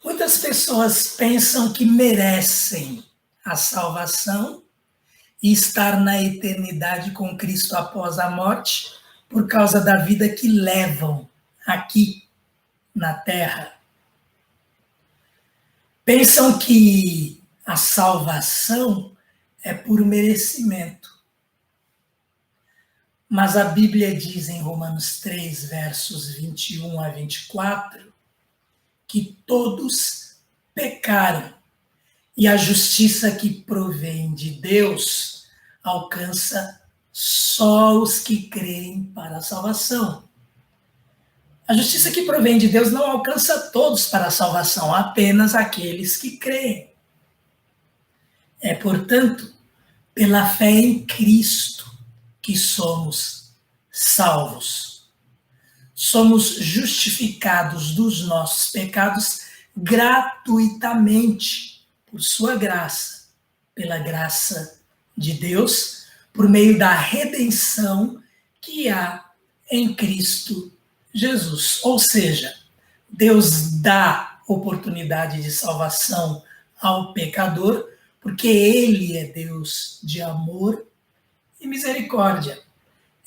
Muitas pessoas pensam que merecem a salvação e estar na eternidade com Cristo após a morte por causa da vida que levam aqui na Terra. Pensam que a salvação é por merecimento. Mas a Bíblia diz em Romanos 3, versos 21 a 24, que todos pecaram e a justiça que provém de Deus alcança só os que creem para a salvação. A justiça que provém de Deus não alcança todos para a salvação, apenas aqueles que creem. É, portanto, pela fé em Cristo que somos salvos. Somos justificados dos nossos pecados gratuitamente, por sua graça, pela graça de Deus, por meio da redenção que há em Cristo Jesus. Ou seja, Deus dá oportunidade de salvação ao pecador, porque Ele é Deus de amor e misericórdia.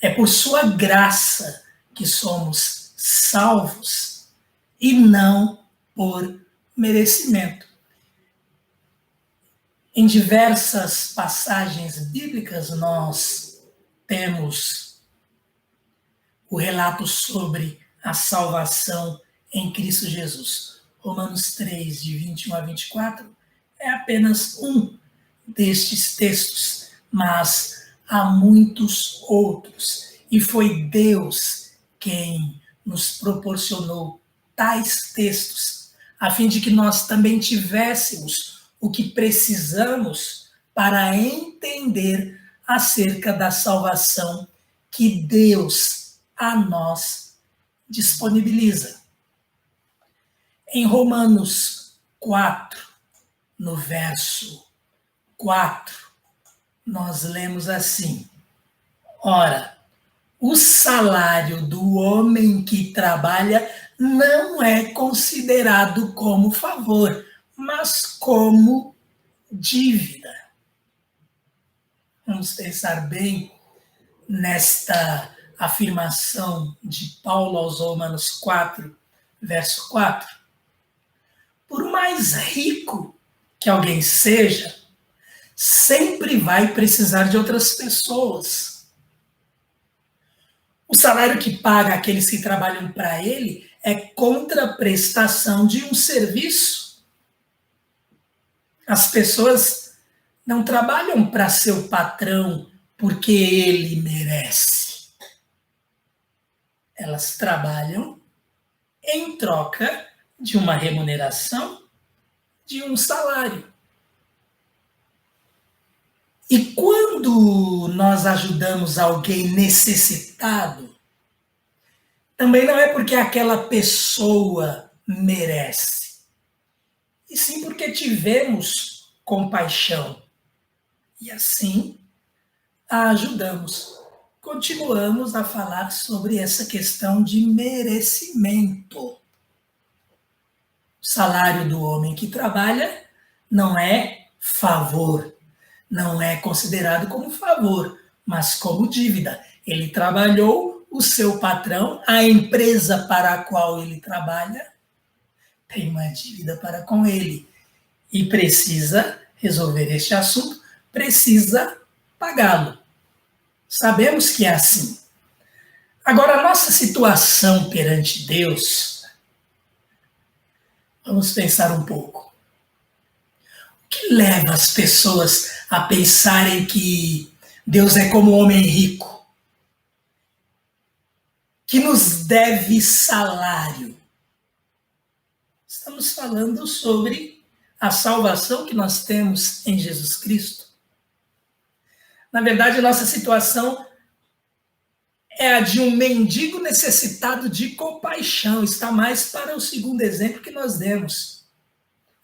É por sua graça que somos salvos e não por merecimento. Em diversas passagens bíblicas nós temos o relato sobre a salvação em Cristo Jesus. Romanos 3, de 21 a 24, é apenas um destes textos, mas há muitos outros. E foi Deus quem nos proporcionou tais textos, a fim de que nós também tivéssemos o que precisamos para entender acerca da salvação que Deus a nós disponibiliza. Em Romanos 4, no verso 4, nós lemos assim: ora, o salário do homem que trabalha não é considerado como favor, mas como dívida. Vamos pensar bem nesta afirmação de Paulo aos Romanos 4, verso 4. Por mais rico que alguém seja, sempre vai precisar de outras pessoas. O salário que paga aqueles que trabalham para ele é contraprestação de um serviço. As pessoas não trabalham para seu patrão porque ele merece. Elas trabalham em troca de uma remuneração, de um salário. E quando nós ajudamos alguém necessitado, também não é porque aquela pessoa merece, e sim porque tivemos compaixão. E assim a ajudamos. Continuamos a falar sobre essa questão de merecimento. O salário do homem que trabalha não é favor. Não é considerado como favor, mas como dívida. Ele trabalhou, o seu patrão, a empresa para a qual ele trabalha, tem uma dívida para com ele e precisa resolver este assunto, precisa pagá-lo. Sabemos que é assim. Agora, a nossa situação perante Deus, vamos pensar um pouco. O que leva as pessoas a pensarem que Deus é como um homem rico, que nos deve salário? Estamos falando sobre a salvação que nós temos em Jesus Cristo. Na verdade, a nossa situação é a de um mendigo necessitado de compaixão. Está mais para o segundo exemplo que nós demos.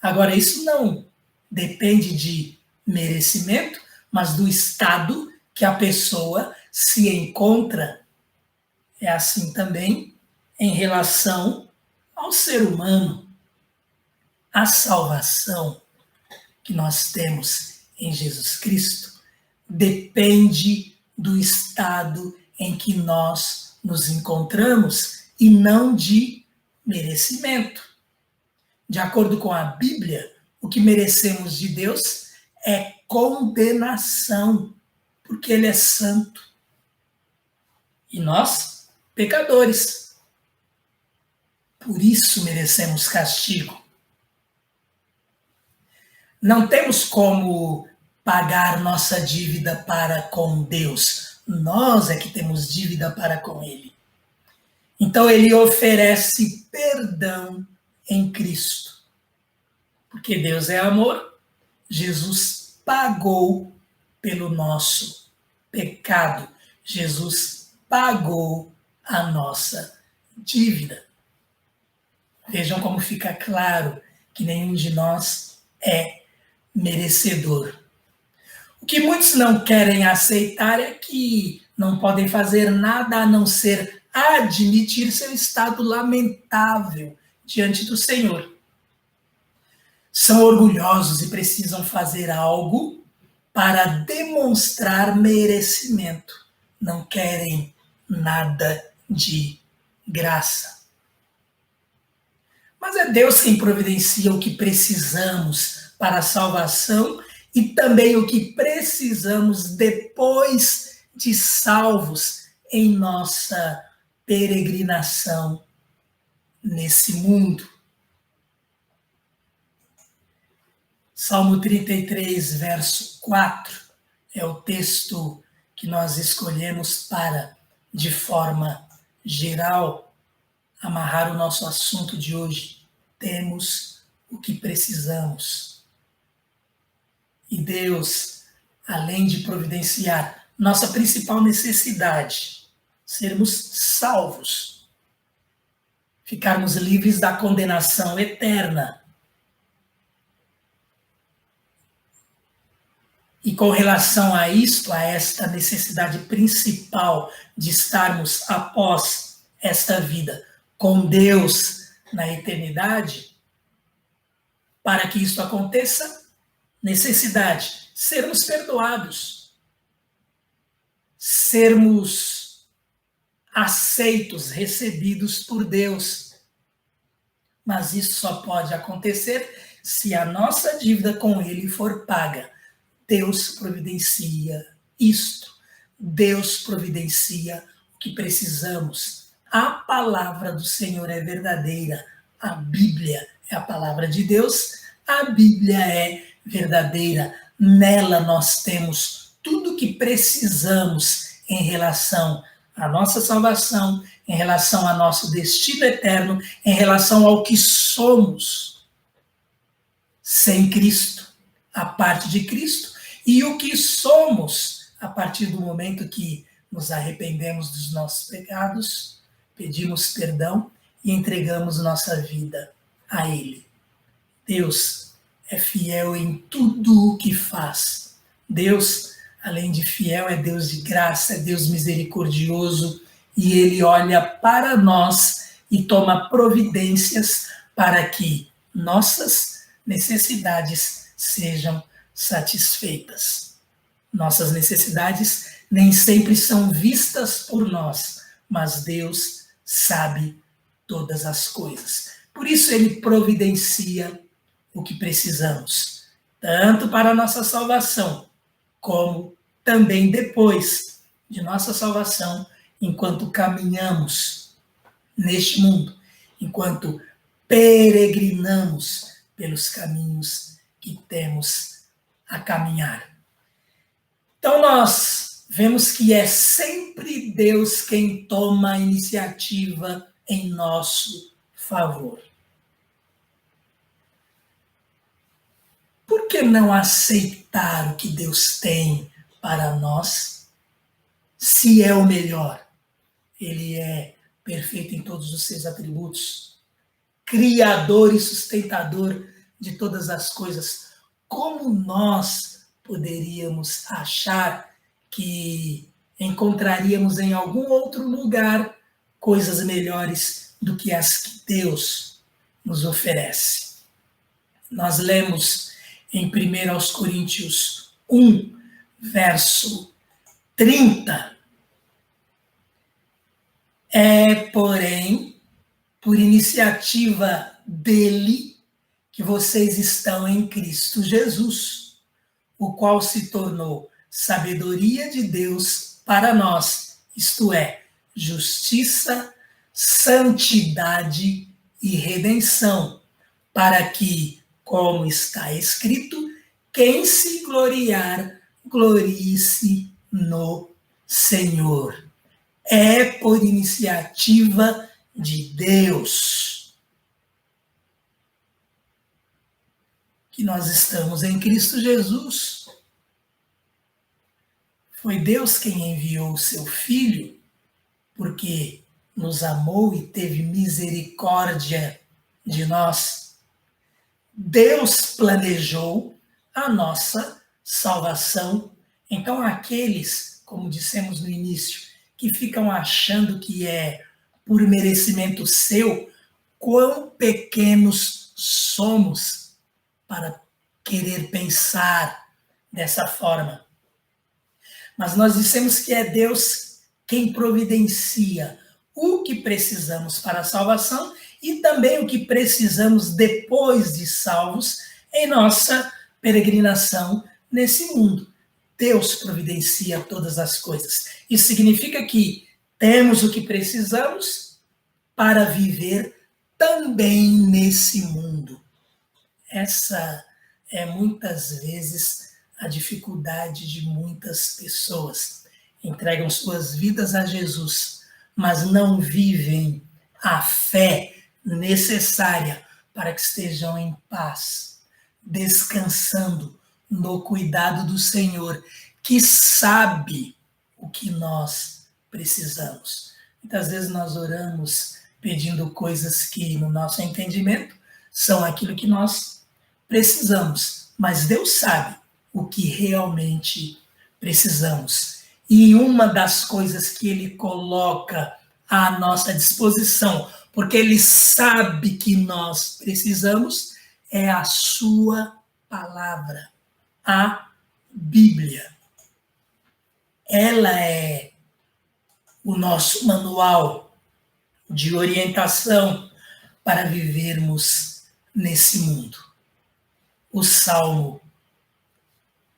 Agora, isso não depende de merecimento, mas do estado que a pessoa se encontra. É assim também em relação ao ser humano. A salvação que nós temos em Jesus Cristo depende do estado em que nós nos encontramos e não de merecimento. De acordo com a Bíblia, o que merecemos de Deus é condenação, porque Ele é santo. E nós, pecadores. Por isso merecemos castigo. Não temos como pagar nossa dívida para com Deus. Nós é que temos dívida para com Ele. Então Ele oferece perdão em Cristo. Porque Deus é amor, Jesus pagou pelo nosso pecado. Jesus pagou a nossa dívida. Vejam como fica claro que nenhum de nós é merecedor. O que muitos não querem aceitar é que não podem fazer nada a não ser admitir seu estado lamentável diante do Senhor. São orgulhosos e precisam fazer algo para demonstrar merecimento. Não querem nada de graça. Mas é Deus quem providencia o que precisamos para a salvação e também o que precisamos depois de salvos em nossa peregrinação nesse mundo. Salmo 33, verso 4, é o texto que nós escolhemos para, de forma geral, amarrar o nosso assunto de hoje. Temos o que precisamos. E Deus, além de providenciar nossa principal necessidade, sermos salvos, ficarmos livres da condenação eterna, e com relação a isto, a esta necessidade principal de estarmos após esta vida com Deus na eternidade, para que isso aconteça, necessidade, sermos perdoados, sermos aceitos, recebidos por Deus. Mas isso só pode acontecer se a nossa dívida com Ele for paga. Deus providencia isto. Deus providencia o que precisamos. A palavra do Senhor é verdadeira. A Bíblia é a palavra de Deus. A Bíblia é verdadeira. Nela nós temos tudo o que precisamos em relação à nossa salvação, em relação ao nosso destino eterno, em relação ao que somos sem Cristo, a parte de Cristo, e o que somos a partir do momento que nos arrependemos dos nossos pecados, pedimos perdão e entregamos nossa vida a Ele. Deus é fiel em tudo o que faz. Deus, além de fiel, é Deus de graça, é Deus misericordioso, e Ele olha para nós e toma providências para que nossas necessidades sejam satisfeitas. Nossas necessidades nem sempre são vistas por nós, mas Deus sabe todas as coisas. Por isso Ele providencia o que precisamos, tanto para a nossa salvação, como também depois de nossa salvação, enquanto caminhamos neste mundo, enquanto peregrinamos pelos caminhos que temos a caminhar. Então nós vemos que é sempre Deus quem toma a iniciativa em nosso favor. Por que não aceitar o que Deus tem para nós, se é o melhor? Ele é perfeito em todos os seus atributos, criador e sustentador de todas as coisas. Como nós poderíamos achar que encontraríamos em algum outro lugar coisas melhores do que as que Deus nos oferece? Nós lemos em 1 Coríntios 1, verso 30. Porém, por iniciativa dele, que vocês estão em Cristo Jesus, o qual se tornou sabedoria de Deus para nós, isto é, justiça, santidade e redenção, para que, como está escrito, quem se gloriar, glorie-se no Senhor. É por iniciativa de Deus que nós estamos em Cristo Jesus. Foi Deus quem enviou o seu Filho, porque nos amou e teve misericórdia de nós. Deus planejou a nossa salvação. Então, aqueles, como dissemos no início, que ficam achando que é por merecimento seu, quão pequenos somos para querer pensar dessa forma. Mas nós dissemos que é Deus quem providencia o que precisamos para a salvação e também o que precisamos depois de salvos em nossa peregrinação nesse mundo. Deus providencia todas as coisas. Isso significa que temos o que precisamos para viver também nesse mundo. Essa é muitas vezes a dificuldade de muitas pessoas. Entregam suas vidas a Jesus, mas não vivem a fé necessária para que estejam em paz, descansando no cuidado do Senhor, que sabe o que nós precisamos. Muitas vezes nós oramos pedindo coisas que, no nosso entendimento, são aquilo que nós precisamos, mas Deus sabe o que realmente precisamos. E uma das coisas que Ele coloca à nossa disposição, porque Ele sabe que nós precisamos, é a sua palavra, a Bíblia. Ela é o nosso manual de orientação para vivermos nesse mundo. O Salmo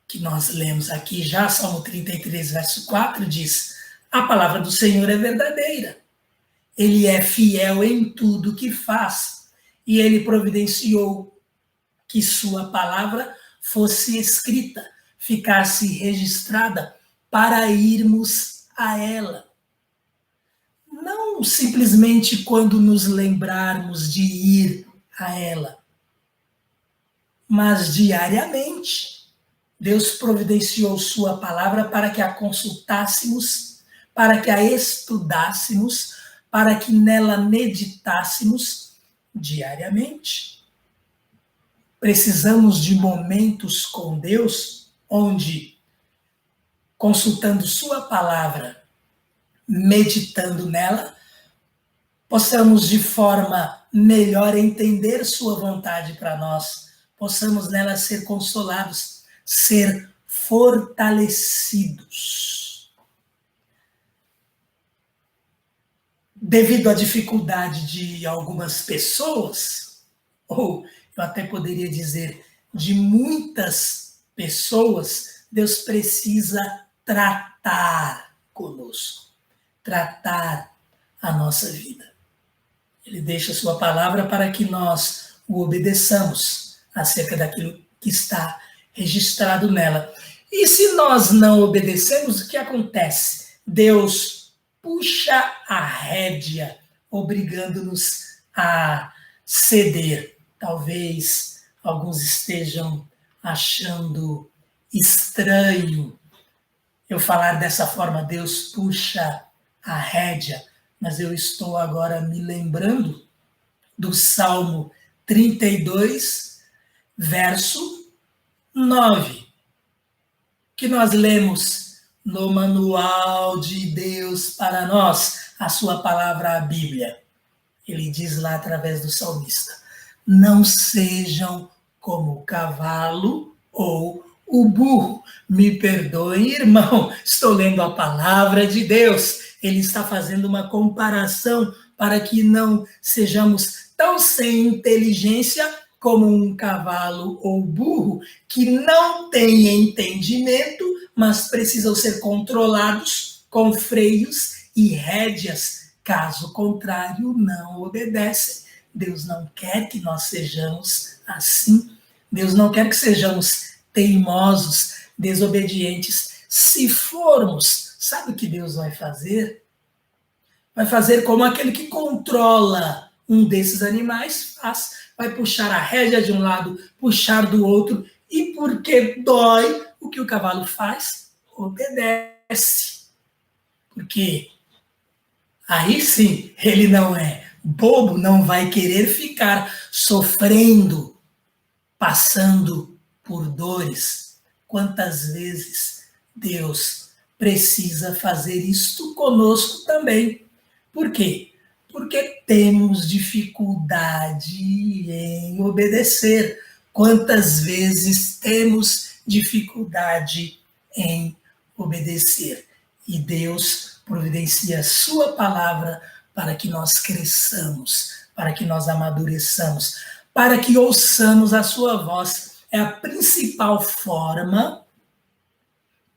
que nós lemos aqui, já Salmo 33, verso 4, diz: a palavra do Senhor é verdadeira. Ele é fiel em tudo que faz. E ele providenciou que sua palavra fosse escrita, ficasse registrada para irmos a ela. Não simplesmente quando nos lembrarmos de ir a ela, mas diariamente. Deus providenciou sua palavra para que a consultássemos, para que a estudássemos, para que nela meditássemos diariamente. Precisamos de momentos com Deus, onde, consultando sua palavra, meditando nela, possamos de forma melhor entender sua vontade para nós, possamos nela ser consolados, ser fortalecidos. Devido à dificuldade de algumas pessoas, ou eu até poderia dizer de muitas pessoas, Deus precisa tratar conosco, tratar a nossa vida. Ele deixa a sua palavra para que nós o obedeçamos acerca daquilo que está registrado nela. E se nós não obedecemos, o que acontece? Deus puxa a rédea, obrigando-nos a ceder. Talvez alguns estejam achando estranho eu falar dessa forma, Deus puxa a rédea, mas eu estou agora me lembrando do Salmo 32, verso 9, que nós lemos no manual de Deus para nós, a sua palavra, a Bíblia. Ele diz lá através do salmista: não sejam como o cavalo ou o burro. Me perdoe, irmão, estou lendo a palavra de Deus. Ele está fazendo uma comparação para que não sejamos tão sem inteligência como um cavalo ou burro, que não têm entendimento, mas precisam ser controlados com freios e rédeas. Caso contrário, não obedecem. Deus não quer que nós sejamos assim. Deus não quer que sejamos teimosos, desobedientes. Se formos, sabe o que Deus vai fazer? Vai fazer como aquele que controla um desses animais faz. Vai puxar a rédea de um lado, puxar do outro, e porque dói, o que o cavalo faz? Obedece. Porque aí sim, ele não é bobo, não vai querer ficar sofrendo, passando por dores. Quantas vezes Deus precisa fazer isto conosco também. Por quê? Porque temos dificuldade em obedecer. Quantas vezes temos dificuldade em obedecer? E Deus providencia a sua palavra para que nós cresçamos, para que nós amadureçamos, para que ouçamos a sua voz. É a principal forma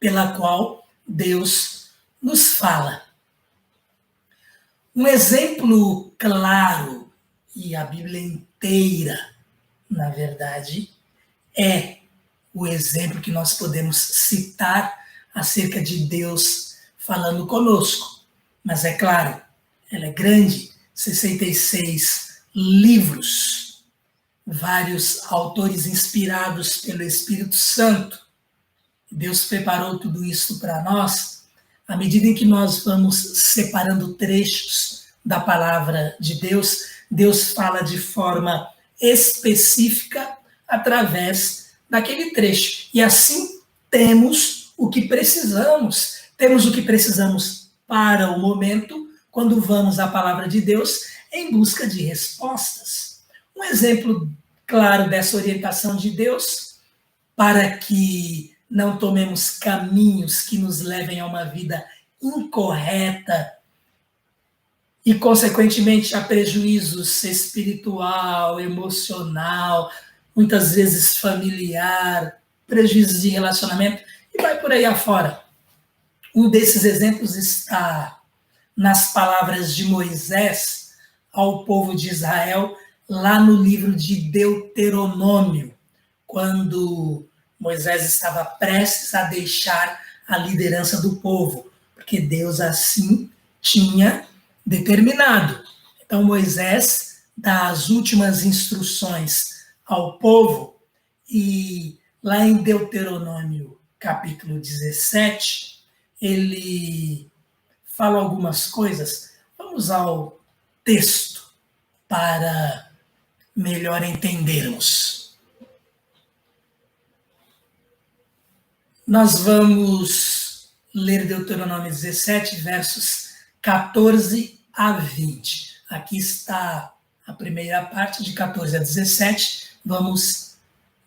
pela qual Deus nos fala. Um exemplo claro, e a Bíblia inteira, na verdade, é o exemplo que nós podemos citar acerca de Deus falando conosco. Mas é claro, ela é grande, 66 livros, vários autores inspirados pelo Espírito Santo. Deus preparou tudo isso para nós. À medida em que nós vamos separando trechos da palavra de Deus, Deus fala de forma específica através daquele trecho. E assim temos o que precisamos. Temos o que precisamos para o momento, quando vamos à palavra de Deus em busca de respostas. Um exemplo claro dessa orientação de Deus, para que não tomemos caminhos que nos levem a uma vida incorreta e, consequentemente, a prejuízos espiritual, emocional, muitas vezes familiar, prejuízos de relacionamento, e vai por aí afora. Um desses exemplos está nas palavras de Moisés ao povo de Israel, lá no livro de Deuteronômio, quando Moisés estava prestes a deixar a liderança do povo, porque Deus assim tinha determinado. Então Moisés dá as últimas instruções ao povo, e lá em Deuteronômio capítulo 17, ele fala algumas coisas. Vamos ao texto para melhor entendermos. Nós vamos ler Deuteronômio 17, versos 14 a 20. Aqui está a primeira parte, de 14 a 17. Vamos,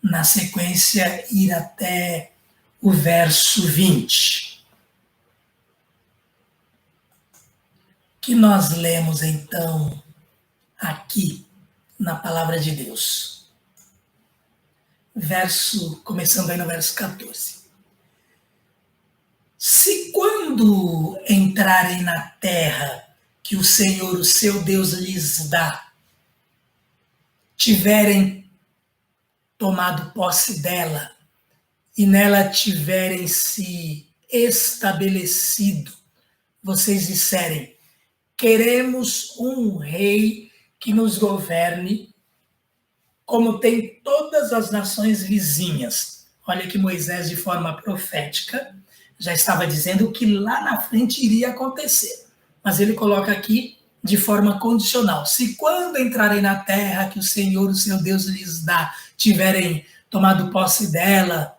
na sequência, ir até o verso 20. Que nós lemos, então, aqui na palavra de Deus. Começando aí no verso 14. Se quando entrarem na terra que o Senhor, o seu Deus, lhes dá, tiverem tomado posse dela e nela tiverem se estabelecido, vocês disserem: queremos um rei que nos governe, como tem todas as nações vizinhas. Olha que Moisés, de forma profética, já estava dizendo o que lá na frente iria acontecer. Mas ele coloca aqui de forma condicional. Se quando entrarem na terra que o Senhor, o seu Deus, lhes dá, tiverem tomado posse dela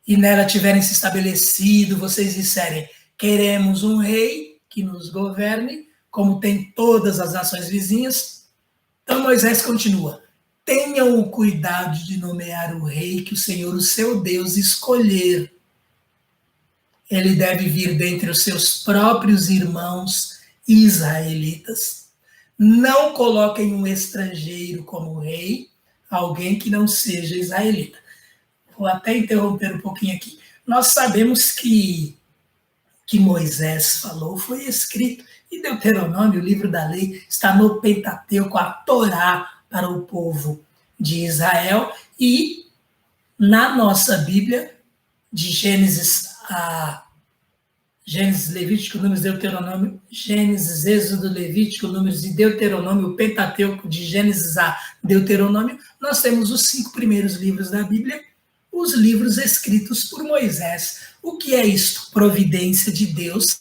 e nela tiverem se estabelecido, vocês disserem: queremos um rei que nos governe, como tem todas as nações vizinhas. Então Moisés continua: tenham o cuidado de nomear o rei que o Senhor, o seu Deus, escolher. Ele deve vir dentre os seus próprios irmãos israelitas. Não coloquem um estrangeiro como rei, alguém que não seja israelita. Vou até interromper um pouquinho aqui. Nós sabemos que Moisés falou foi escrito. E Deuteronômio, o livro da lei, está no Pentateuco, a Torá para o povo de Israel. E na nossa Bíblia, de Gênesis a Gênesis, Levítico, Números, Deuteronômio, Gênesis, Êxodo, Levítico, Números e Deuteronômio, o Pentateuco de Gênesis a Deuteronômio, nós temos os 5 primeiros livros da Bíblia, os livros escritos por Moisés. O que é isto? Providência de Deus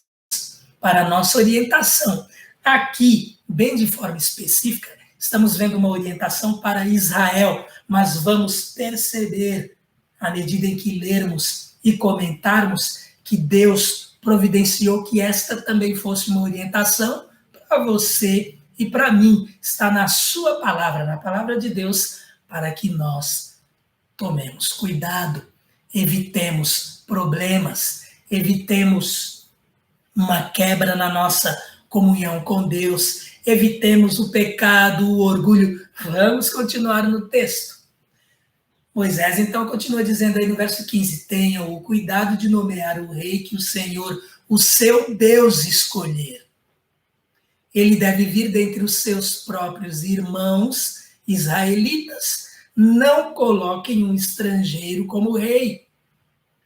para a nossa orientação. Aqui, bem de forma específica, estamos vendo uma orientação para Israel, mas vamos perceber, à medida em que lermos e comentarmos, que Deus providenciou que esta também fosse uma orientação para você e para mim. Está na sua palavra, na palavra de Deus, para que nós tomemos cuidado, evitemos problemas, evitemos uma quebra na nossa comunhão com Deus, evitemos o pecado, o orgulho. Vamos continuar no texto. Moisés, então, continua dizendo aí no verso 15, tenham o cuidado de nomear o rei que o Senhor, o seu Deus, escolher. Ele deve vir dentre os seus próprios irmãos israelitas. Não coloquem um estrangeiro como rei,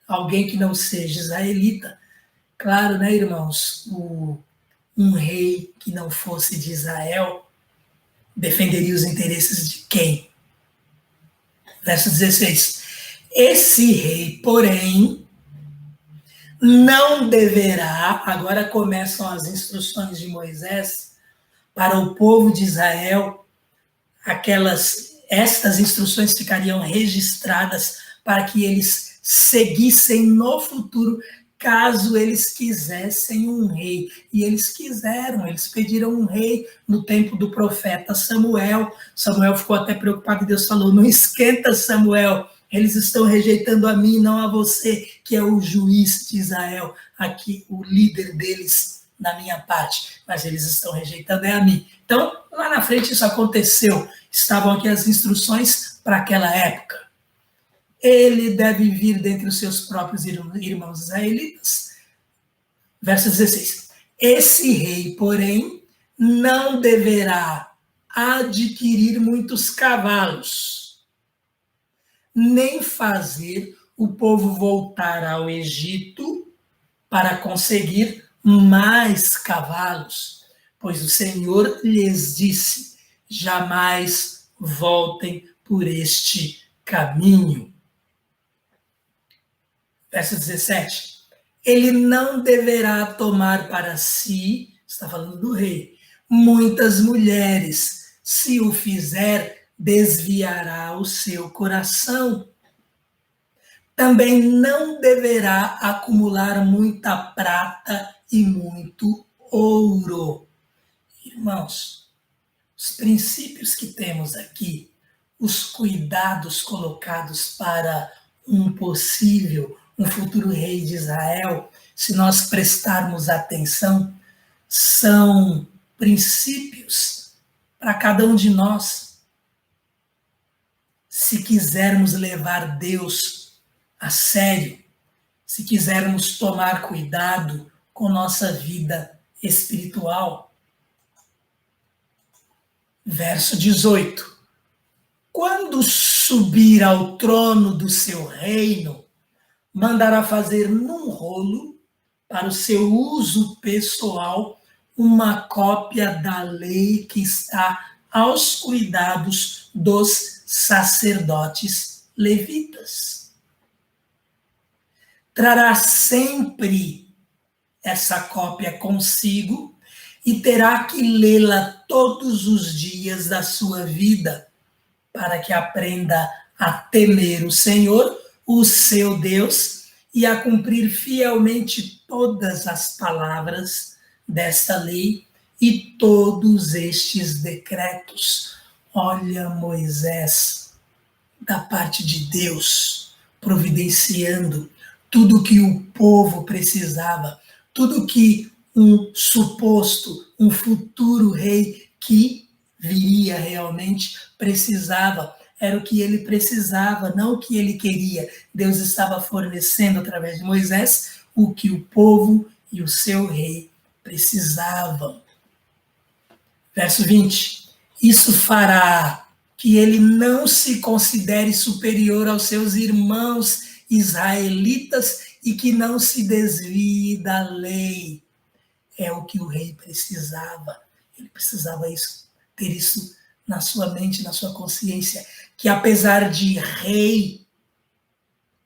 alguém que não seja israelita. Claro, né, irmãos, um rei que não fosse de Israel defenderia os interesses de quem? Verso 16. Esse rei, porém, não deverá, agora começam as instruções de Moisés para o povo de Israel, estas instruções ficariam registradas para que eles seguissem no futuro, caso eles quisessem um rei. E eles quiseram, eles pediram um rei no tempo do profeta Samuel. Samuel ficou até preocupado e Deus falou, não esquenta, Samuel, eles estão rejeitando a mim, não a você, que é o juiz de Israel, aqui o líder deles da minha parte, mas eles estão rejeitando a mim. Então, lá na frente isso aconteceu, estavam aqui as instruções para aquela época. Ele deve vir dentre os seus próprios irmãos israelitas. Verso 16. Esse rei, porém, não deverá adquirir muitos cavalos, nem fazer o povo voltar ao Egito para conseguir mais cavalos, pois o Senhor lhes disse, jamais voltem por este caminho. Verso 17. Ele não deverá tomar para si, está falando do rei, muitas mulheres. Se o fizer, desviará o seu coração. Também não deverá acumular muita prata e muito ouro. Irmãos, os princípios que temos aqui, os cuidados colocados para um futuro rei de Israel, se nós prestarmos atenção, são princípios para cada um de nós. Se quisermos levar Deus a sério, se quisermos tomar cuidado com nossa vida espiritual. Verso 18. Quando subir ao trono do seu reino, mandará fazer num rolo, para o seu uso pessoal, uma cópia da lei que está aos cuidados dos sacerdotes levitas. Trará sempre essa cópia consigo e terá que lê-la todos os dias da sua vida, para que aprenda a temer o Senhor, o seu Deus, e a cumprir fielmente todas as palavras desta lei e todos estes decretos. Olha Moisés, da parte de Deus, providenciando tudo que o povo precisava, tudo que um suposto, um futuro rei que viria realmente precisava. Era o que ele precisava, não o que ele queria. Deus estava fornecendo através de Moisés o que o povo e o seu rei precisavam. Verso 20. Isso fará que ele não se considere superior aos seus irmãos israelitas e que não se desvie da lei. É o que o rei precisava. Ele precisava ter isso na sua mente, na sua consciência, que apesar de rei,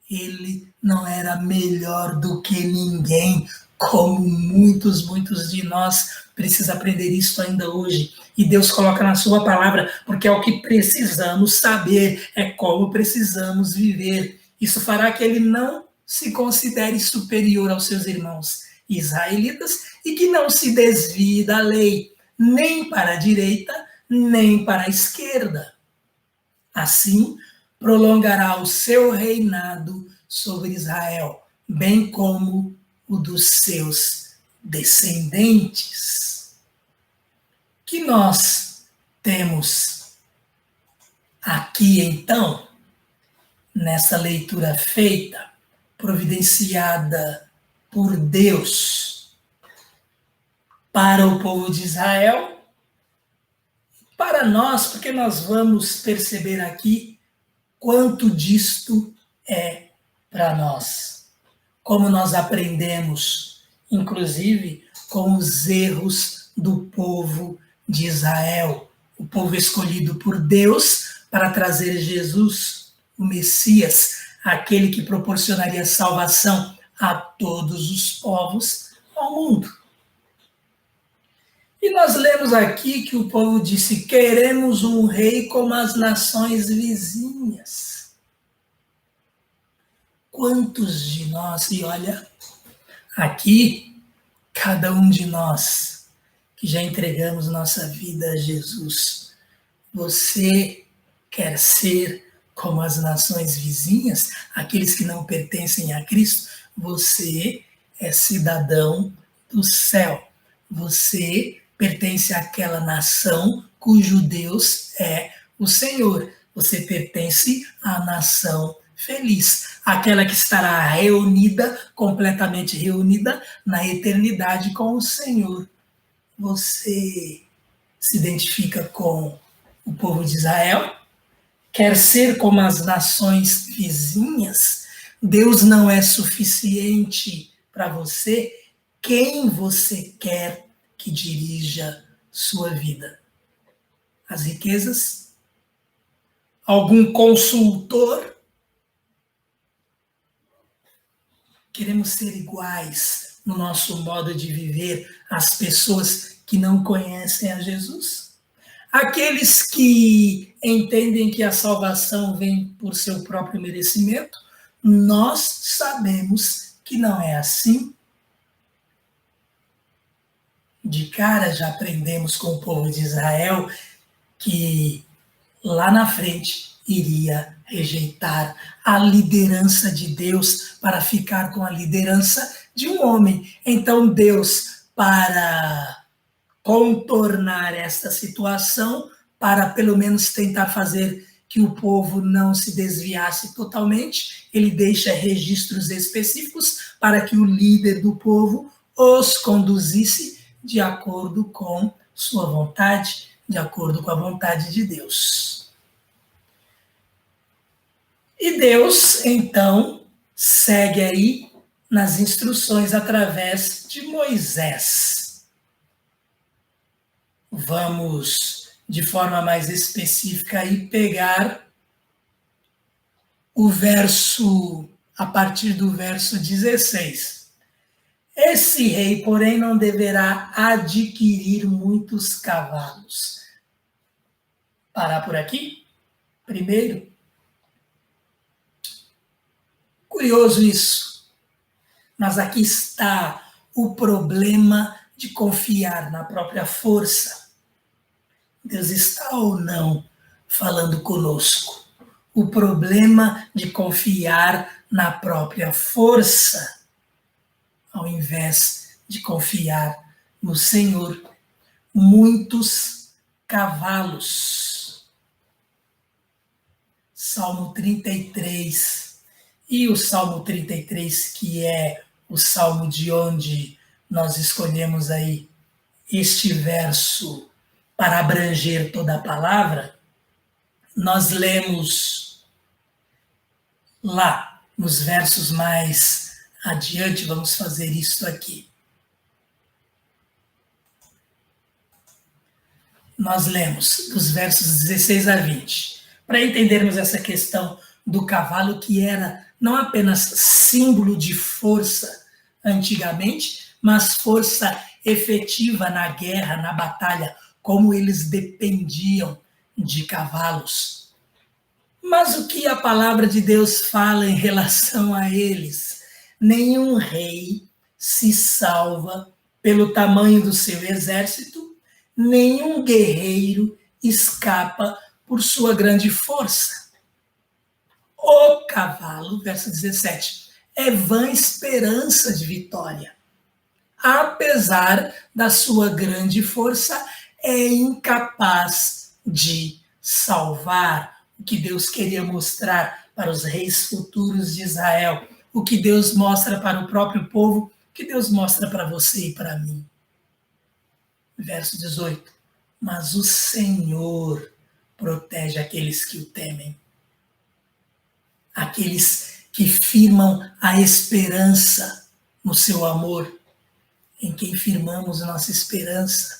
ele não era melhor do que ninguém, como muitos de nós precisam aprender isso ainda hoje. E Deus coloca na sua palavra, porque é o que precisamos saber, é como precisamos viver. Isso fará que ele não se considere superior aos seus irmãos israelitas e que não se desvie da lei, nem para a direita, nem para a esquerda. Assim, prolongará o seu reinado sobre Israel, bem como o dos seus descendentes. Que nós temos aqui, então, nessa leitura feita, providenciada por Deus para o povo de Israel, para nós, porque nós vamos perceber aqui quanto disto é para nós. Como nós aprendemos, inclusive, com os erros do povo de Israel, o povo escolhido por Deus para trazer Jesus, o Messias, aquele que proporcionaria salvação a todos os povos ao mundo. E nós lemos aqui que o povo disse: queremos um rei como as nações vizinhas. Quantos de nós, e olha, aqui, cada um de nós que já entregamos nossa vida a Jesus, você quer ser como as nações vizinhas, aqueles que não pertencem a Cristo? Você é cidadão do céu. Você pertence àquela nação cujo Deus é o Senhor. Você pertence à nação feliz, aquela que estará reunida, completamente reunida, na eternidade com o Senhor. Você se identifica com o povo de Israel? Quer ser como as nações vizinhas? Deus não é suficiente para você? Quem você quer que dirija sua vida? As riquezas? Algum consultor? Queremos ser iguais no nosso modo de viver às pessoas que não conhecem a Jesus? Aqueles que entendem que a salvação vem por seu próprio merecimento? Nós sabemos que não é assim. De cara já aprendemos com o povo de Israel que lá na frente iria rejeitar a liderança de Deus para ficar com a liderança de um homem. Então Deus, para contornar esta situação, para pelo menos tentar fazer que o povo não se desviasse totalmente, ele deixa registros específicos para que o líder do povo os conduzisse de acordo com sua vontade, de acordo com a vontade de Deus. E Deus, então, segue aí nas instruções através de Moisés. Vamos, de forma mais específica, aí pegar o verso, a partir do verso 16. Esse rei, porém, não deverá adquirir muitos cavalos. Parar por aqui? Primeiro, curioso isso, mas aqui está o problema de confiar na própria força. Deus está ou não falando conosco. O problema de confiar na própria força, ao invés de confiar no Senhor. Muitos cavalos. Salmo 33. E o Salmo 33, que é o salmo de onde nós escolhemos aí este verso para abranger toda a palavra, nós lemos lá nos versos mais adiante, vamos fazer isso aqui. Nós lemos dos versos 16 a 20, para entendermos essa questão do cavalo, que era não apenas símbolo de força antigamente, mas força efetiva na guerra, na batalha, como eles dependiam de cavalos. Mas o que a palavra de Deus fala em relação a eles? Nenhum rei se salva pelo tamanho do seu exército, nenhum guerreiro escapa por sua grande força. O cavalo, verso 17, é vã esperança de vitória. Apesar da sua grande força, é incapaz de salvar. O que Deus queria mostrar para os reis futuros de Israel, o que Deus mostra para o próprio povo, o que Deus mostra para você e para mim. Verso 18. Mas o Senhor protege aqueles que o temem. Aqueles que firmam a esperança no seu amor, em quem firmamos nossa esperança.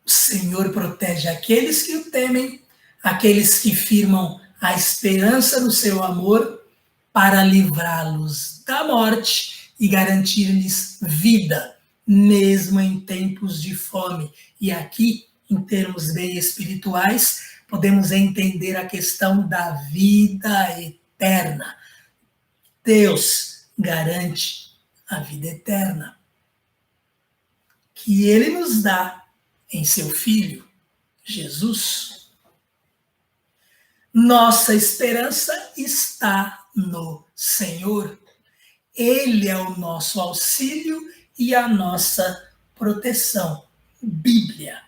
O Senhor protege aqueles que o temem, aqueles que firmam a esperança no seu amor, para livrá-los da morte e garantir-lhes vida, mesmo em tempos de fome. E aqui, em termos bem espirituais, podemos entender a questão da vida eterna. Deus garante a vida eterna, que Ele nos dá em seu Filho, Jesus. Nossa esperança está no Senhor. Ele é o nosso auxílio e a nossa proteção. Bíblia,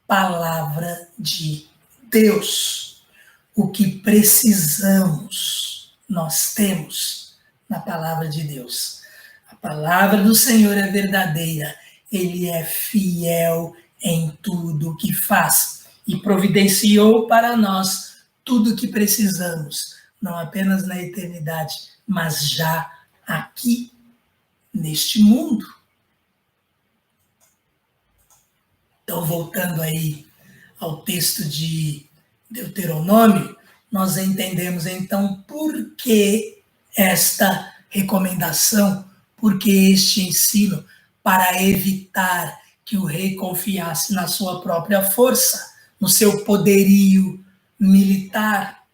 palavra de Deus. O que precisamos, nós temos na palavra de Deus. A palavra do Senhor é verdadeira. Ele é fiel em tudo o que faz e providenciou para nós tudo o que precisamos, não apenas na eternidade, mas já aqui, neste mundo. Então, voltando aí ao texto de Deuteronômio, nós entendemos então por que esta recomendação, por que este ensino, para evitar que o rei confiasse na sua própria força, no seu poderio militar.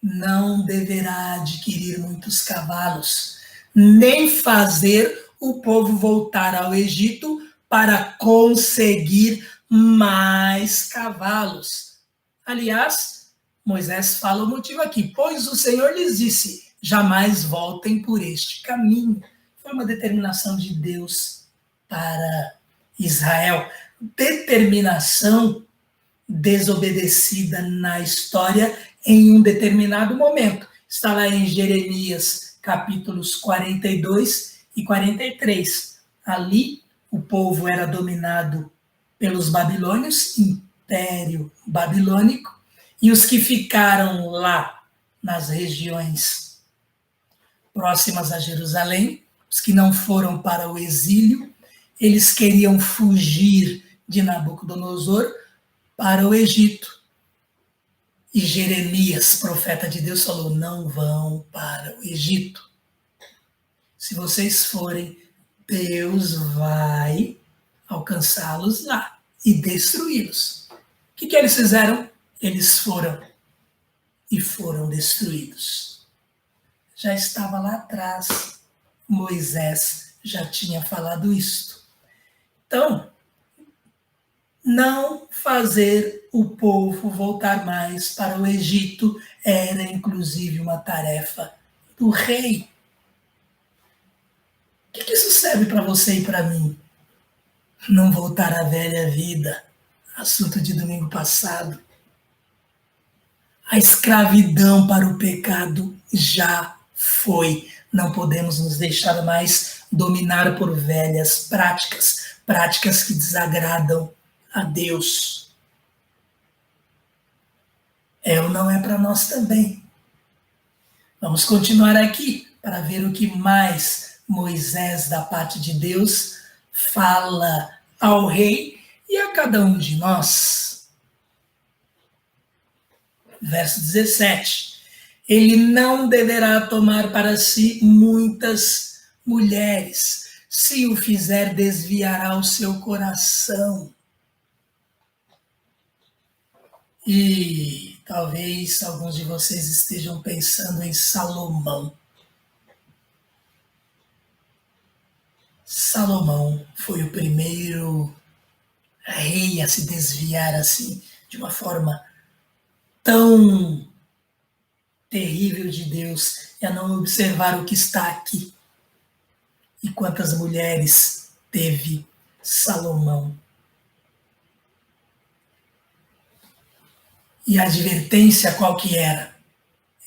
Não deverá adquirir muitos cavalos, nem fazer o povo voltar ao Egito para conseguir mais cavalos. Aliás, Moisés fala o motivo aqui, pois o Senhor lhes disse, jamais voltem por este caminho. Foi uma determinação de Deus para Israel. Determinação desobedecida na história em um determinado momento. Está lá em Jeremias, capítulos 42 e 43. Ali, o povo era dominado pelos babilônios, Império Babilônico, e os que ficaram lá nas regiões próximas a Jerusalém, os que não foram para o exílio, eles queriam fugir de Nabucodonosor para o Egito. E Jeremias, profeta de Deus, falou, não vão para o Egito. Se vocês forem, Deus vai alcançá-los lá e destruí-los. O que eles fizeram? Eles foram e foram destruídos. Já estava lá atrás, Moisés já tinha falado isto. Então, não fazer o povo voltar mais para o Egito era inclusive uma tarefa do rei. O que isso serve para você e para mim? Não voltar à velha vida, assunto de domingo passado. A escravidão para o pecado já foi. Não podemos nos deixar mais dominar por velhas práticas, práticas que desagradam a Deus. É ou não é para nós também? Vamos continuar aqui para ver o que mais Moisés, da parte de Deus, fala ao rei e a cada um de nós. Verso 17. Ele não deverá tomar para si muitas mulheres. Se o fizer, desviará o seu coração. E talvez alguns de vocês estejam pensando em Salomão. Salomão foi o primeiro rei a se desviar assim, de uma forma tão terrível de Deus, e a não observar o que está aqui. E quantas mulheres teve Salomão. E a advertência qual que era?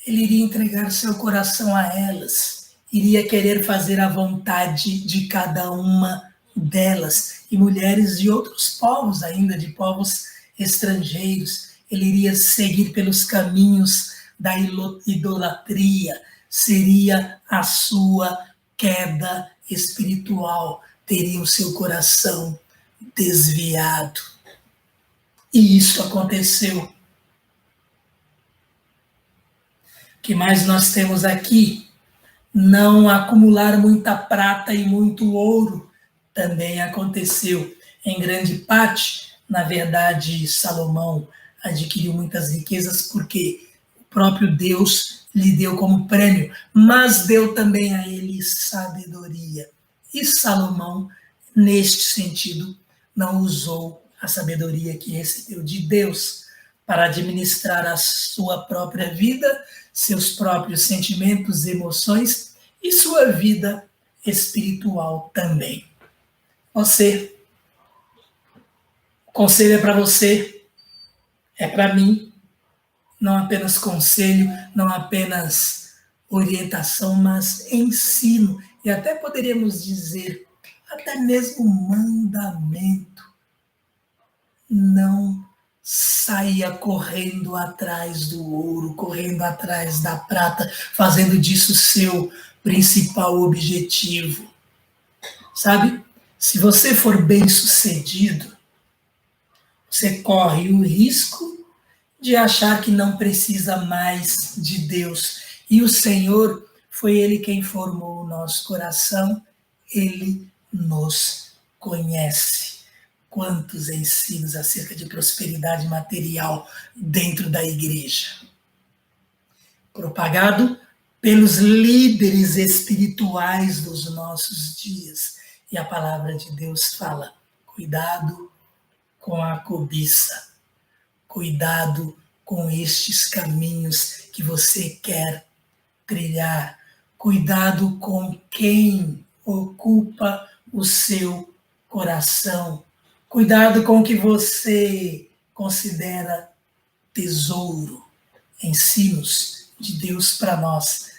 Ele iria entregar seu coração a elas, iria querer fazer a vontade de cada uma delas, e mulheres de outros povos ainda, de povos estrangeiros. Ele iria seguir pelos caminhos da idolatria, seria a sua queda espiritual, teria o seu coração desviado. E isso aconteceu. O que mais nós temos aqui? Não acumular muita prata e muito ouro também aconteceu. Em grande parte, na verdade, Salomão adquiriu muitas riquezas porque o próprio Deus lhe deu como prêmio, mas deu também a ele sabedoria. E Salomão, neste sentido, não usou a sabedoria que recebeu de Deus para administrar a sua própria vida, seus próprios sentimentos, emoções e sua vida espiritual também. Você, o conselho é para você, é para mim, não apenas conselho, não apenas orientação, mas ensino, e até poderíamos dizer, até mesmo mandamento. Não saia correndo atrás do ouro, correndo atrás da prata, fazendo disso seu principal objetivo. Sabe? Se você for bem-sucedido, você corre o risco de achar que não precisa mais de Deus. E o Senhor, foi Ele quem formou o nosso coração, Ele nos conhece. Quantos ensinos acerca de prosperidade material dentro da igreja? Propagado pelos líderes espirituais dos nossos dias. E a palavra de Deus fala: cuidado com a cobiça, cuidado com estes caminhos que você quer trilhar, cuidado com quem ocupa o seu coração, cuidado com o que você considera tesouro, ensinos de Deus para nós.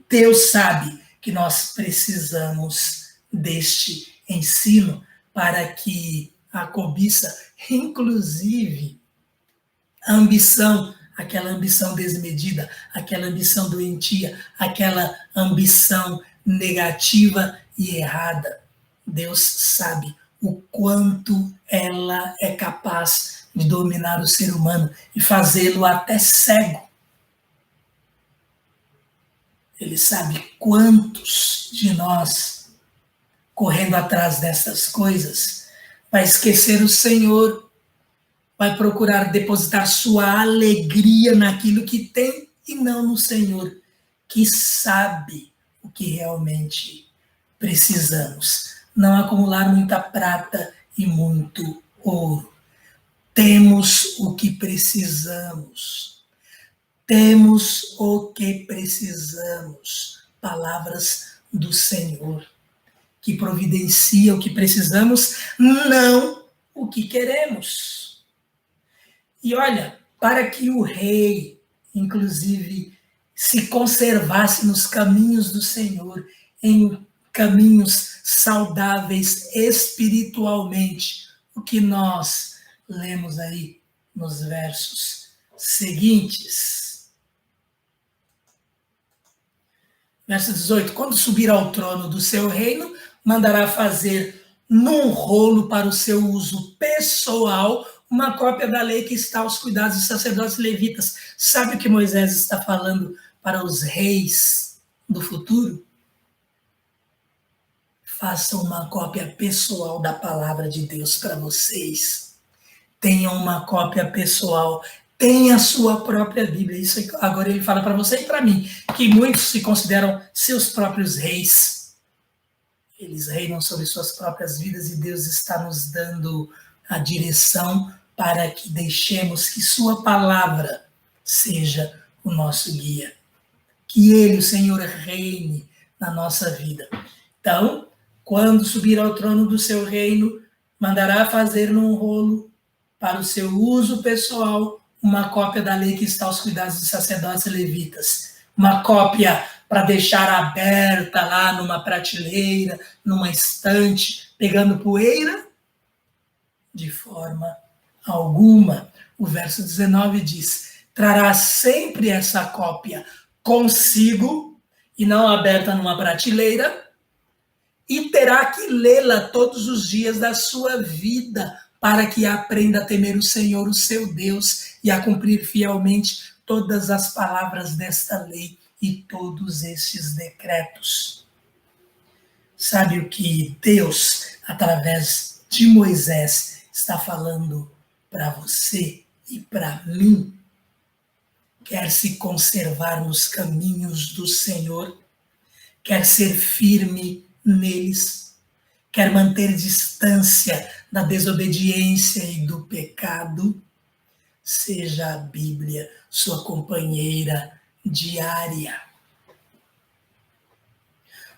Deus sabe que nós precisamos deste ensino para que a cobiça, inclusive a ambição, aquela ambição desmedida, aquela ambição doentia, aquela ambição negativa e errada, Deus sabe o quanto ela é capaz de dominar o ser humano e fazê-lo até cego. Ele sabe quantos de nós, correndo atrás dessas coisas, vai esquecer o Senhor, vai procurar depositar sua alegria naquilo que tem e não no Senhor, que sabe o que realmente precisamos. Não acumular muita prata e muito ouro. Temos o que precisamos. Temos o que precisamos. Palavras do Senhor, que providencia o que precisamos, não o que queremos. E olha, para que o rei, inclusive, se conservasse nos caminhos do Senhor, em caminhos saudáveis espiritualmente, o que nós lemos aí nos versos seguintes. Verso 18: quando subir ao trono do seu reino, mandará fazer num rolo para o seu uso pessoal uma cópia da lei que está aos cuidados dos sacerdotes levitas. Sabe o que Moisés está falando para os reis do futuro? Façam uma cópia pessoal da palavra de Deus para vocês. Tenham uma cópia pessoal. Tenha a sua própria Bíblia. Isso agora ele fala para você e para mim, que muitos se consideram seus próprios reis. Eles reinam sobre suas próprias vidas e Deus está nos dando a direção para que deixemos que sua palavra seja o nosso guia. Que ele, o Senhor, reine na nossa vida. Então, quando subir ao trono do seu reino, mandará fazer num rolo para o seu uso pessoal uma cópia da lei que está aos cuidados dos sacerdotes levitas. Uma cópia para deixar aberta lá numa prateleira, numa estante, pegando poeira? De forma alguma. O verso 19 diz: trará sempre essa cópia consigo, e não aberta numa prateleira, e terá que lê-la todos os dias da sua vida, para que aprenda a temer o Senhor, o seu Deus, e a cumprir fielmente todas as palavras desta lei e todos estes decretos. Sabe o que Deus, através de Moisés, está falando para você e para mim? Quer se conservar nos caminhos do Senhor, quer ser firme neles, quer manter distância da desobediência e do pecado, seja a Bíblia sua companheira diária.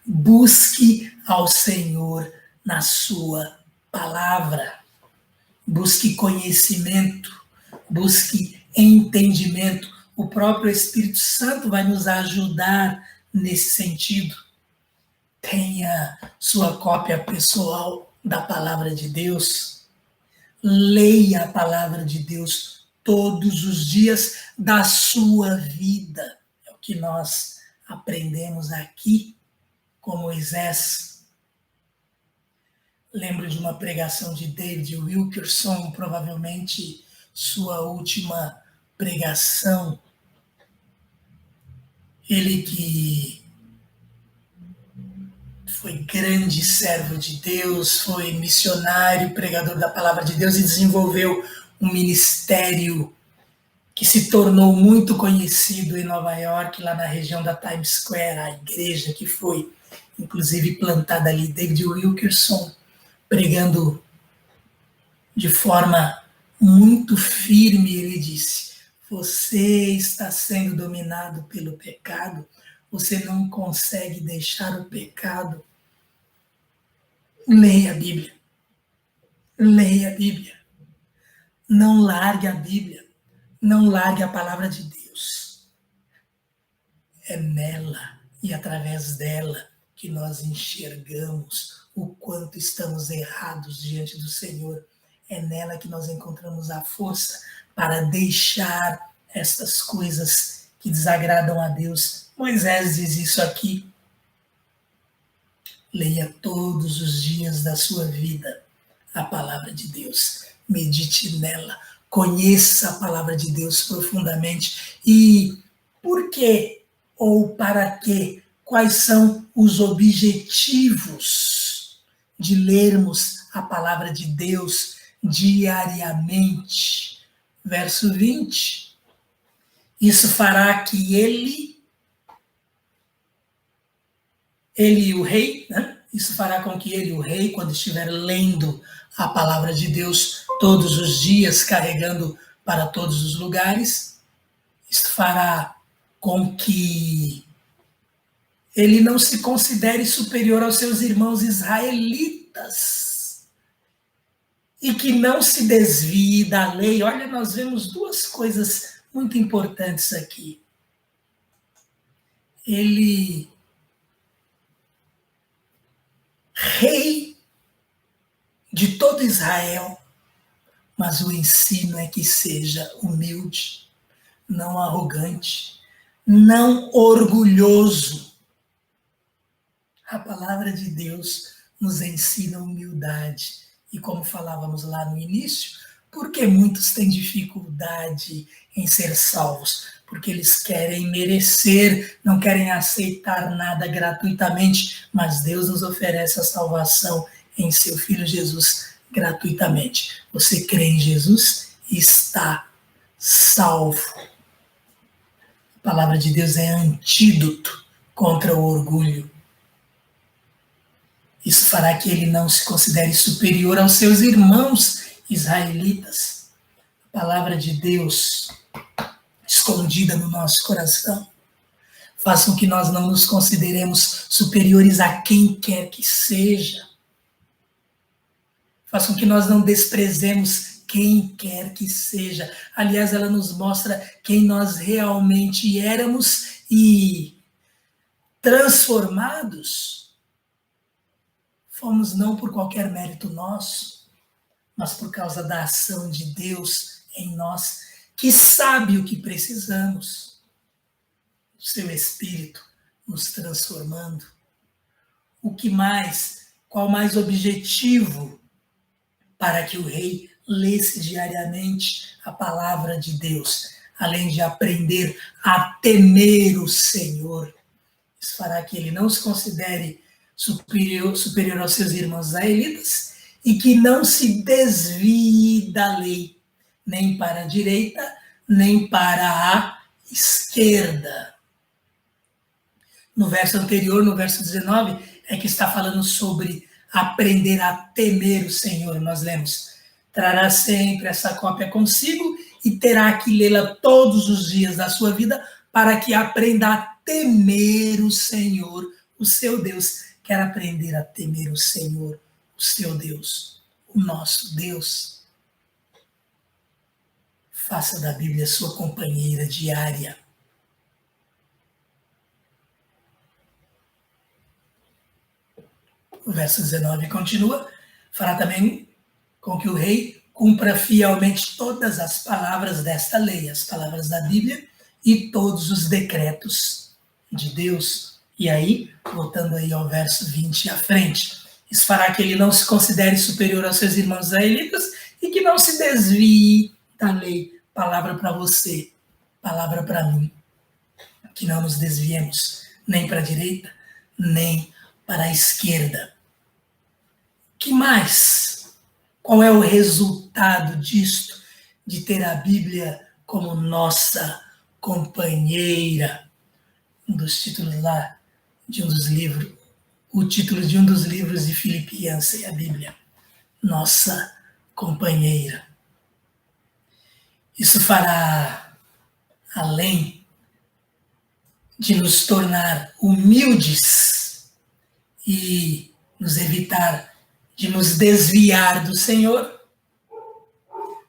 Busque ao Senhor na sua palavra. Busque conhecimento, busque entendimento. O próprio Espírito Santo vai nos ajudar nesse sentido. Tenha sua cópia pessoal da palavra de Deus. Leia a palavra de Deus todos os dias da sua vida. É o que nós aprendemos aqui com Moisés. Lembro de uma pregação de David Wilkerson, provavelmente sua última pregação. Ele que foi grande servo de Deus, foi missionário, pregador da palavra de Deus e desenvolveu um ministério que se tornou muito conhecido em Nova York, lá na região da Times Square, a igreja que foi, inclusive, plantada ali. David Wilkerson, pregando de forma muito firme, ele disse: você está sendo dominado pelo pecado, você não consegue deixar o pecado. Leia a Bíblia. Leia a Bíblia. Não largue a Bíblia. Não largue a palavra de Deus. É nela e através dela que nós enxergamos o quanto estamos errados diante do Senhor. É nela que nós encontramos a força para deixar estas coisas que desagradam a Deus. Moisés diz isso aqui. Leia todos os dias da sua vida a palavra de Deus. Medite nela. Conheça a palavra de Deus profundamente. E por quê ou para quê? Quais são os objetivos de lermos a palavra de Deus diariamente? Verso 20. Isso fará que ele o rei, né? Isso fará com que ele, o rei, quando estiver lendo a palavra de Deus todos os dias, carregando para todos os lugares. Isto fará com que ele não se considere superior aos seus irmãos israelitas e que não se desvie da lei. Olha, nós vemos duas coisas muito importantes aqui. Ele, rei de todo Israel, mas o ensino é que seja humilde, não arrogante, não orgulhoso. A palavra de Deus nos ensina humildade. E como falávamos lá no início, porque muitos têm dificuldade em ser salvos? Porque eles querem merecer, não querem aceitar nada gratuitamente, mas Deus nos oferece a salvação em seu Filho Jesus gratuitamente. Você crê em Jesus e está salvo. A palavra de Deus é antídoto contra o orgulho. Isso fará que ele não se considere superior aos seus irmãos israelitas. A palavra de Deus escondida no nosso coração faz com que nós não nos consideremos superiores a quem quer que seja. Faz com que nós não desprezemos quem quer que seja. Aliás, ela nos mostra quem nós realmente éramos e transformados fomos não por qualquer mérito nosso, mas por causa da ação de Deus em nós, que sabe o que precisamos. O seu Espírito nos transformando. O que mais? Qual mais objetivo para que o rei lesse diariamente a palavra de Deus, além de aprender a temer o Senhor? Isso fará que ele não se considere superior aos seus irmãos israelitas e que não se desvie da lei, nem para a direita, nem para a esquerda. No verso anterior, no verso 19, é que está falando sobre aprender a temer o Senhor. Nós lemos: trará sempre essa cópia consigo e terá que lê-la todos os dias da sua vida para que aprenda a temer o Senhor, o seu Deus. Quer aprender a temer o Senhor, o seu Deus, o nosso Deus? Faça da Bíblia sua companheira diária. O verso 19 continua: fará também com que o rei cumpra fielmente todas as palavras desta lei, as palavras da Bíblia e todos os decretos de Deus. E aí, voltando aí ao verso 20 à frente, isso fará que ele não se considere superior aos seus irmãos israelitas e que não se desvie da lei. Palavra para você, palavra para mim. Que não nos desviemos nem para a direita, nem para a esquerda. Que mais? Qual é o resultado disto, de ter a Bíblia como nossa companheira? Um dos títulos lá de um dos livros, o título de um dos livros de Philip Yancey, a Bíblia, nossa companheira. Isso fará, além de nos tornar humildes e nos evitar de nos desviar do Senhor,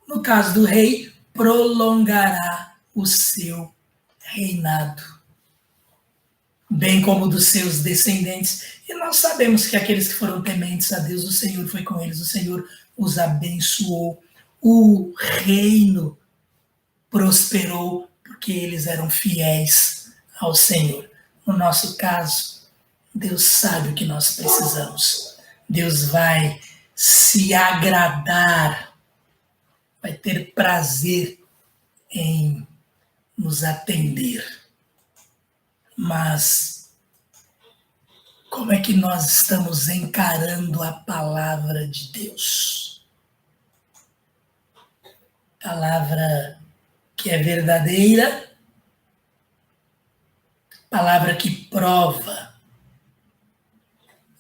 no caso do rei, prolongará o seu reinado, bem como dos seus descendentes. E nós sabemos que aqueles que foram tementes a Deus, o Senhor foi com eles, o Senhor os abençoou, o reino prosperou, porque eles eram fiéis ao Senhor. No nosso caso, Deus sabe o que nós precisamos. Deus vai se agradar, vai ter prazer em nos atender. Mas como é que nós estamos encarando a palavra de Deus? Palavra que é verdadeira, palavra que prova,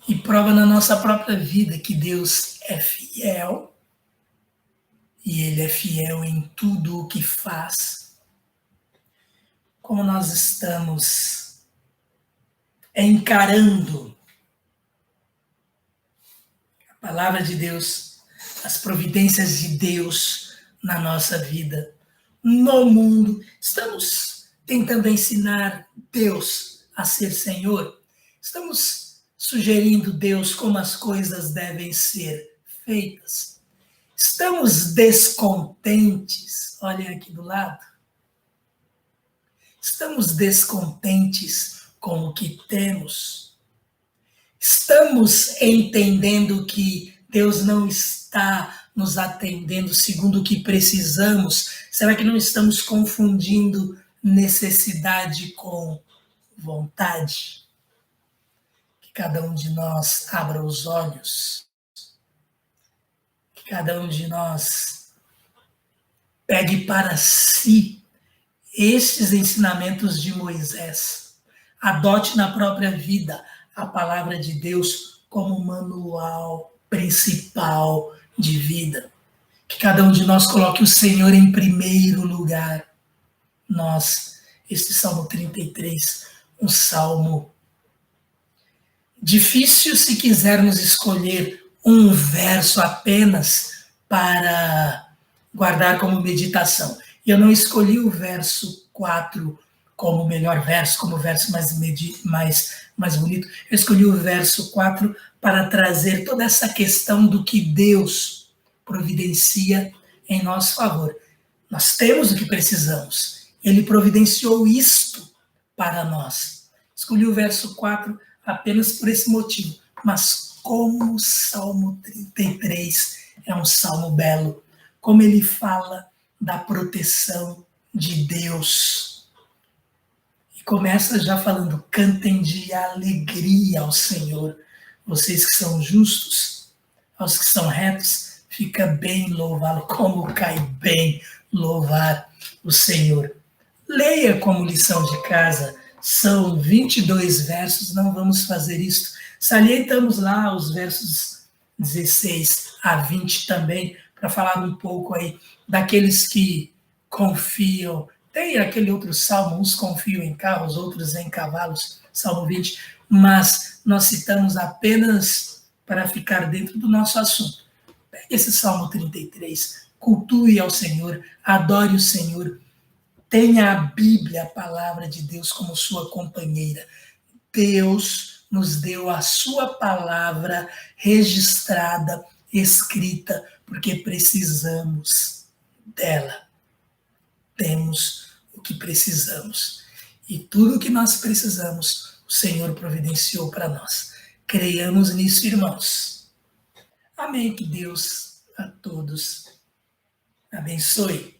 e prova na nossa própria vida que Deus é fiel, e Ele é fiel em tudo o que faz. Como nós estamos encarando a palavra de Deus, as providências de Deus na nossa vida, no mundo. Estamos tentando ensinar Deus a ser Senhor. Estamos sugerindo Deus como as coisas devem ser feitas. Estamos descontentes. Olhem aqui do lado. Estamos descontentes com o que temos. Estamos entendendo que Deus não está nos atendendo segundo o que precisamos. Será que não estamos confundindo necessidade com vontade? Que cada um de nós abra os olhos. Que cada um de nós pegue para si estes ensinamentos de Moisés. Adote na própria vida a palavra de Deus como manual principal de vida. Que cada um de nós coloque o Senhor em primeiro lugar. Este Salmo 33, um salmo difícil se quisermos escolher um verso apenas para guardar como meditação. Eu não escolhi o verso 4 como o melhor verso, como o verso mais bonito. Eu escolhi o verso 4 para trazer toda essa questão do que Deus providencia em nosso favor. Nós temos o que precisamos. Ele providenciou isto para nós. Escolhi o verso 4 apenas por esse motivo. Mas como o Salmo 33 é um salmo belo, como ele fala da proteção de Deus. E começa já falando, cantem de alegria ao Senhor. Vocês que são justos, aos que são retos, fica bem louvá-lo, como cai bem louvar o Senhor. Leia como lição de casa, são 22 versos, não vamos fazer isso. Salientamos lá os versos 16 a 20 também, para falar um pouco aí daqueles que confiam. Tem aquele outro salmo, uns confiam em carros, outros em cavalos, Salmo 20, mas nós citamos apenas para ficar dentro do nosso assunto. Pegue esse Salmo 33, cultue ao Senhor, adore o Senhor, tenha a Bíblia, a palavra de Deus, como sua companheira. Deus nos deu a sua palavra registrada, escrita, porque precisamos dela. Temos o que precisamos. E tudo o que nós precisamos, o Senhor providenciou para nós. Creiamos nisso, irmãos. Amém. Que Deus a todos abençoe.